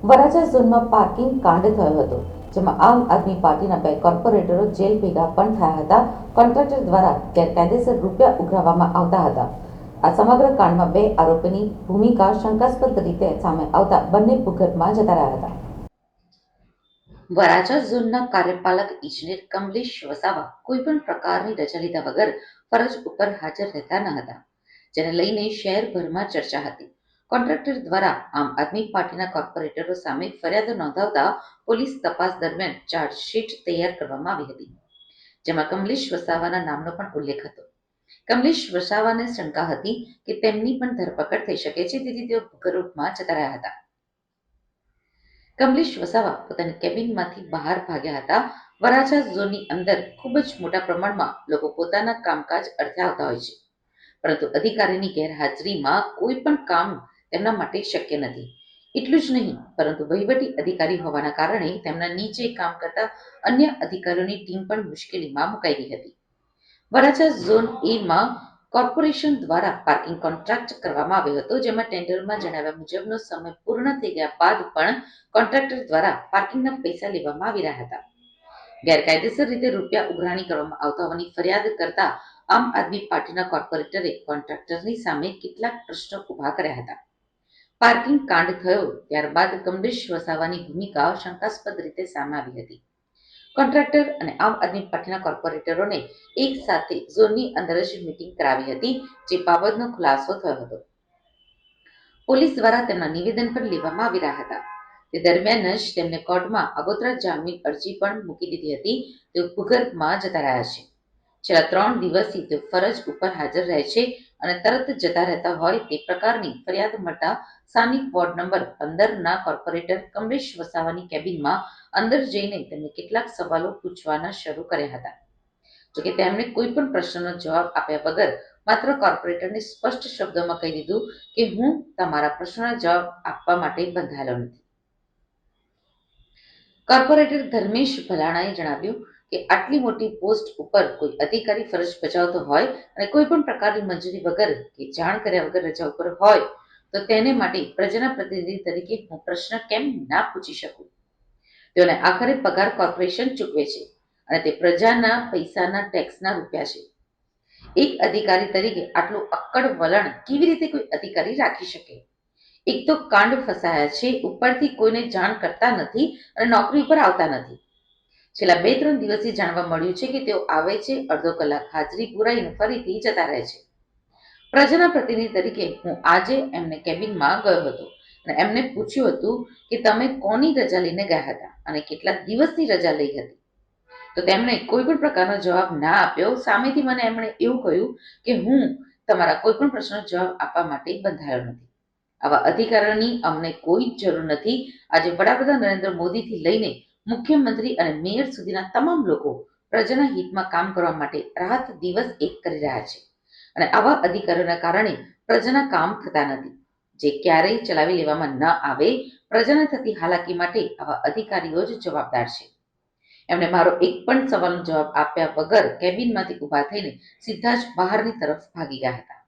વરાછા ઝોનમાં પાર્કિંગ કાંડ થયો હતો, જેમાં આમ આદમી પાર્ટીના 2 કોર્પોરેટરો જેલ ભેગા પણ થયા હતા. કોન્ટ્રાક્ટર દ્વારા ગેરકાયદેસર રૂપિયા ઉઘરાવવામાં આવતા હતા. આ સમગ્ર કાંડમાં 2 આરોપીની ભૂમિકા શંકાસ્પદ રીતે સામે આવતા બંને ભૂગર્ભમાં જતા રહ્યા હતા. વરાછા ઝોનના કાર્યપાલક ઇજનેર કમલેશ વસાવા કોઈ પણ પ્રકારની રજા લીધા વગર ફરજ ઉપર હાજર રહેતા ન હતા, જેને લઈને શહેરભરમાં ચર્ચા હતી. કોન્ટ્રાક્ટર દ્વારા આમ આદમી પાર્ટીના કોર્પોરેટરો સામે ફરિયાદ નોંધાવતા પોલીસ તપાસ દરમિયાન ચાર્જશીટ તૈયાર કરવામાં આવી હતી, જેમાં કમલેશ વસાવાના નામનો પણ ઉલ્લેખ હતો. કમલેશ વસાવાને શંકા હતી કે તેમની પણ ધરપકડ થઈ શકે છે, તેથી તેઓ ભૂગર્ભમાં જતા રહ્યા હતા. કમલેશ વસાવા પોતાની કેબિનમાંથી બહાર ભાગ્યા હતા. વરાછા ઝોનની અંદર ખૂબ જ મોટા પ્રમાણમાં લોકો પોતાના કામકાજ અર્થે આવતા હોય છે, પરંતુ અધિકારીની ગેરહાજરીમાં કોઈ પણ કામ તેમના માટે શક્ય નથી. એટલું જ નહીં, પરંતુ વહીવટી અધિકારી હોવાના કારણે તેમના નીચે કામ કરતા અન્ય અધિકારીઓની ટીમ પણ મુશ્કેલીમાં મુકાઈ ગઈ હતી. વરાછા ઝોન એમાં કોર્પોરેશન દ્વારા પાર્કિંગ કોન્ટ્રાક્ટ કરવામાં આવ્યો હતો, જેમાં ટેન્ડરમાં જણાવ્યા મુજબનો સમય પૂર્ણ થઈ ગયા બાદ પણ કોન્ટ્રાક્ટર દ્વારા પાર્કિંગના પૈસા લેવામાં આવી રહ્યા હતા. ગેરકાયદેસર રીતે રૂપિયા ઉઘરાણી કરવામાં આવતા હોવાની ફરિયાદ કરતા આમ આદમી પાર્ટીના કોર્પોરેટરે કોન્ટ્રાક્ટરની સામે કેટલાક પ્રશ્નો ઉભા કર્યા હતા. પાર્કિંગ કાંડ થયો ત્યારબાદ કમલેશ વસાવાની ભૂમિકા શંકાસ્પદ રીતે સામે આવી હતી. કોન્ટ્રાક્ટર અને આમ આદમી પાર્ટીના કોર્પોરેટરોને એક સાથે ઝોનની અંદર જ મીટિંગ કરાવી હતી, જે બાબતનો ખુલાસો થયો હતો. પોલીસ દ્વારા તેમના નિવેદન પણ લેવામાં આવી રહ્યા હતા. તે દરમિયાન જ તેમને કોર્ટમાં આગોતરા જામીન અરજી પણ મૂકી દીધી હતી. તેઓ ભૂગર્ભમાં જતા રહ્યા છે. છેલ્લા 3 દિવસથી તેઓ ફરજ ઉપર હાજર રહે છે અને તરત જતા રહેતા હોય તે પ્રકારની ફરિયાદ મળતા સ્થાનિક વોર્ડ નંબર 15ના કોર્પોરેટર કમલેશ વસાવાની કેબિનમાં અંદર જઈને તેમને કેટલાક સવાલો પૂછવાના શરૂ કર્યા હતા. જોકે તેમણે કોઈ પણ પ્રશ્નનો જવાબ આપ્યા વગર માત્ર કોર્પોરેટરને સ્પષ્ટ શબ્દોમાં કહી દીધું કે હું તમારા પ્રશ્નોના જવાબ આપવા માટે બંધાયેલો નથી. કોર્પોરેટર ધર્મેશ ભલાણાએ જણાવ્યું કે આટલી મોટી પોસ્ટ ઉપર કોઈ અધિકારી ફરજ બજાવતો હોય અને કોઈ પણ પ્રકારની મંજૂરી વગર કે જાણ કર્યા વગર રજા ઉપર હોય તો તેને માટે પ્રજાના પ્રતિનિધિ તરીકે હું પ્રશ્ન કેમ ના પૂછી શકું? તેઓને આખરે પગાર કોર્પોરેશન ચૂકવે છે અને તે પ્રજાના પૈસાના ટેક્સના રૂપિયા છે. એક અધિકારી તરીકે આટલું અક્કડ વલણ કેવી રીતે કોઈ અધિકારી રાખી શકે? એક તો કાંડ ફસાયા છે, ઉપરથી કોઈને જાણ કરતા નથી અને નોકરી ઉપર આવતા નથી. છેલ્લા 2-3 દિવસથી જાણવા મળ્યું છે કે તેઓ આવે છે, અડધો કલાક હાજરી પુરાઈને ફરીથી જતા રહે છે. પ્રજાના પ્રતિનિધિ તરીકે હું આજે એમને કેબિનમાં ગયો હતો અને એમને પૂછ્યું હતું કે તમે કોની રજા લઈને ગયા હતા અને કેટલા દિવસની રજા લઈ હતી, તો તેમણે કોઈ પણ પ્રકારનો જવાબ ના આપ્યો. સામેથી મને એમણે એવું કહ્યું કે હું તમારા કોઈ પણ પ્રશ્નનો જવાબ આપવા માટે બંધાયેલો નથી. આવા અધિકારીઓની અમને કોઈ જ જરૂર નથી. આજે વડાપ્રધાન નરેન્દ્ર મોદીથી લઈને મુખ્યમંત્રી અને મેયર સુધીના તમામ લોકો પ્રજાના હિતમાં કામ કરવા માટે રાત દિવસ એક કરી રહ્યા છે અને આવા અધિકારીઓના કારણે પ્રજાના કામ થતા નથી, જે ક્યારેય ચલાવી લેવામાં ન આવે. પ્રજાને થતી હાલાકી માટે આવા અધિકારીઓ જ જવાબદાર છે. એમણે મારો એક પણ સવાલનો જવાબ આપ્યા વગર કેબિનમાંથી ઊભા થઈને સીધા જ બહારની તરફ ભાગી ગયા હતા.